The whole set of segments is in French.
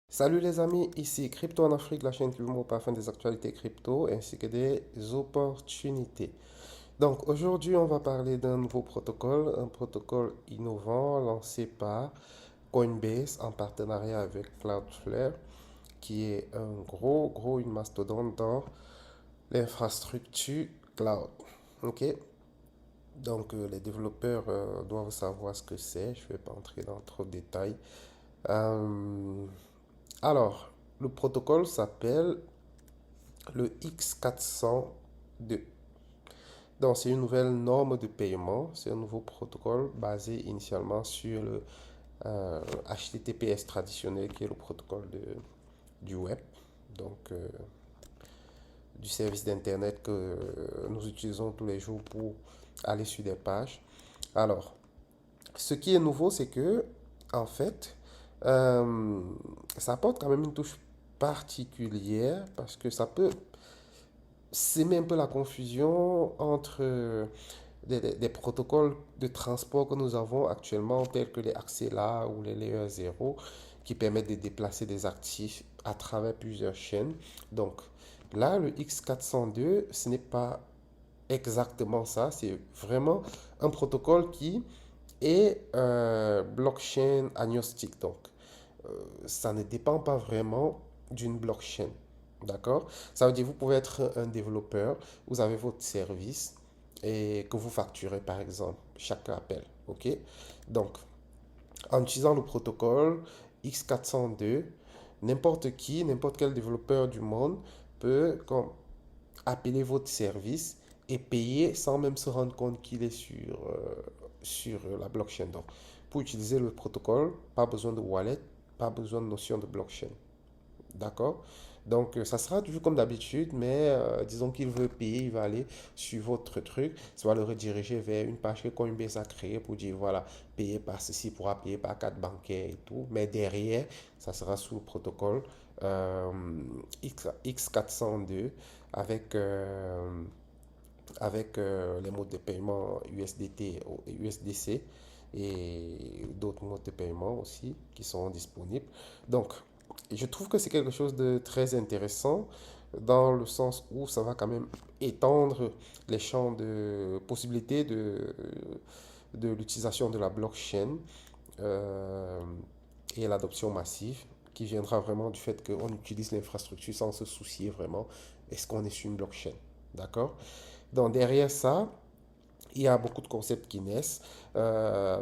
Salut les amis, ici Crypto en Afrique, la chaîne qui vous montre afin des actualités crypto ainsi que des opportunités. Donc aujourd'hui, on va parler d'un nouveau protocole, un protocole innovant lancé par Coinbase en partenariat avec Cloudflare, qui est une mastodonte dans l'infrastructure cloud. Ok? Donc les développeurs doivent savoir ce que c'est, je ne vais pas entrer dans trop de détails. Euh, alors, le protocole s'appelle le X402. Donc, c'est une nouvelle norme de paiement. C'est un nouveau protocole basé initialement sur le HTTPS traditionnel, qui est le protocole du web, donc du service d'Internet que nous utilisons tous les jours pour aller sur des pages. Alors, ce qui est nouveau, c'est que, en fait, euh, ça apporte quand même une touche particulière parce que ça peut s'aimer un peu la confusion entre des protocoles de transport que nous avons actuellement, tels que les Axela ou les Layer 0, qui permettent de déplacer des actifs à travers plusieurs chaînes. Donc là, le X402, ce n'est pas exactement ça, c'est vraiment un protocole qui est blockchain agnostique. Donc, ça ne dépend pas vraiment d'une blockchain. D'accord? Ça veut dire que vous pouvez être un développeur, vous avez votre service et que vous facturez par exemple chaque appel. OK? Donc, en utilisant le protocole X402, n'importe qui, n'importe quel développeur du monde peut comme, appeler votre service et payer sans même se rendre compte qu'il est sur la blockchain. Donc, pour utiliser le protocole, pas besoin de wallet, pas besoin de notion de blockchain. D'accord? Donc, ça sera toujours comme d'habitude, mais disons qu'il veut payer, il va aller sur votre truc, ça va le rediriger vers une page que Coinbase a créée pour dire, voilà, payer par ceci, pourra payer par carte bancaire et tout. Mais derrière, ça sera sous le protocole euh, X402 avec, les modes de paiement USDT et USDC et d'autres modes de paiement aussi qui sont disponibles. Donc, je trouve que c'est quelque chose de très intéressant dans le sens où ça va quand même étendre les champs de possibilités de l'utilisation de la blockchain euh, et l'adoption massive qui viendra vraiment du fait qu'on utilise l'infrastructure sans se soucier vraiment est-ce qu'on est sur une blockchain. D'accord? Donc derrière ça, il y a beaucoup de concepts qui naissent,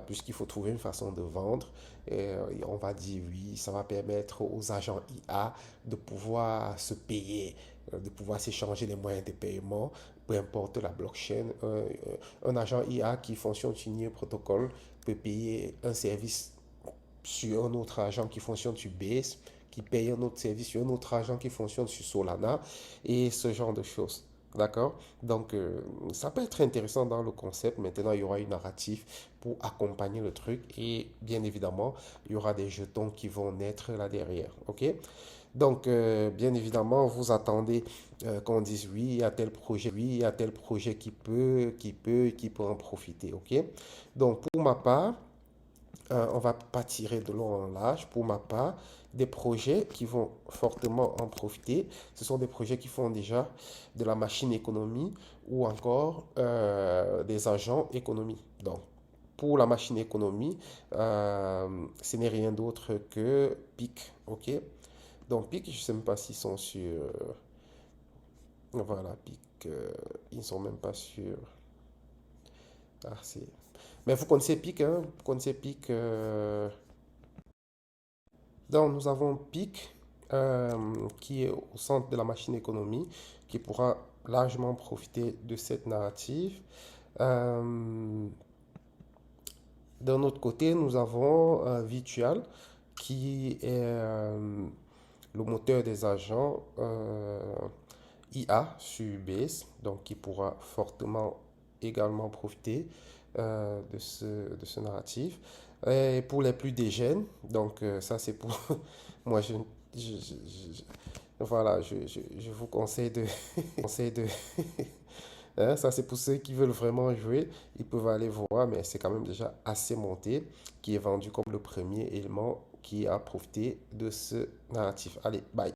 puisqu'il faut trouver une façon de vendre. Et on va dire oui, ça va permettre aux agents IA de pouvoir se payer, de pouvoir s'échanger les moyens de paiement, peu importe la blockchain. Un agent IA qui fonctionne sur un protocole peut payer un service sur un autre agent qui fonctionne sur Base, qui paye un autre service sur un autre agent qui fonctionne sur Solana et ce genre de choses. D'accord? Donc, ça peut être intéressant dans le concept. Maintenant, il y aura une narrative pour accompagner le truc et bien évidemment, il y aura des jetons qui vont naître là derrière. OK? Donc, bien évidemment, vous attendez qu'on dise oui, il y a tel projet, oui, il y a tel projet qui peut en profiter. OK? Donc, pour ma part, on va pas tirer de long en large. Pour ma part, des projets qui vont fortement en profiter, ce sont des projets qui font déjà de la machine économie ou encore des agents économie. Donc, pour la machine économie, ce n'est rien d'autre que PIC. OK? Donc, PIC, je ne sais même pas s'ils sont sur. Voilà, PIC. Ils ne sont même pas sur. Ah, c'est. Mais vous connaissez PIC, hein? Vous connaissez PIC. Donc, nous avons PIC qui est au centre de la machine économie, qui pourra largement profiter de cette narrative. Euh, D'un autre côté, nous avons Virtual, qui est le moteur des agents IA sur Base, donc qui pourra fortement également profiter de ce narratif. Et pour les plus dégènes, donc ça c'est pour moi, je- je- voilà, je vous conseille de, conseille de hein, ça c'est pour ceux qui veulent vraiment jouer, ils peuvent aller voir, mais c'est quand même déjà assez monté, qui est vendu comme le premier élément qui a profité de ce narratif. Allez, bye.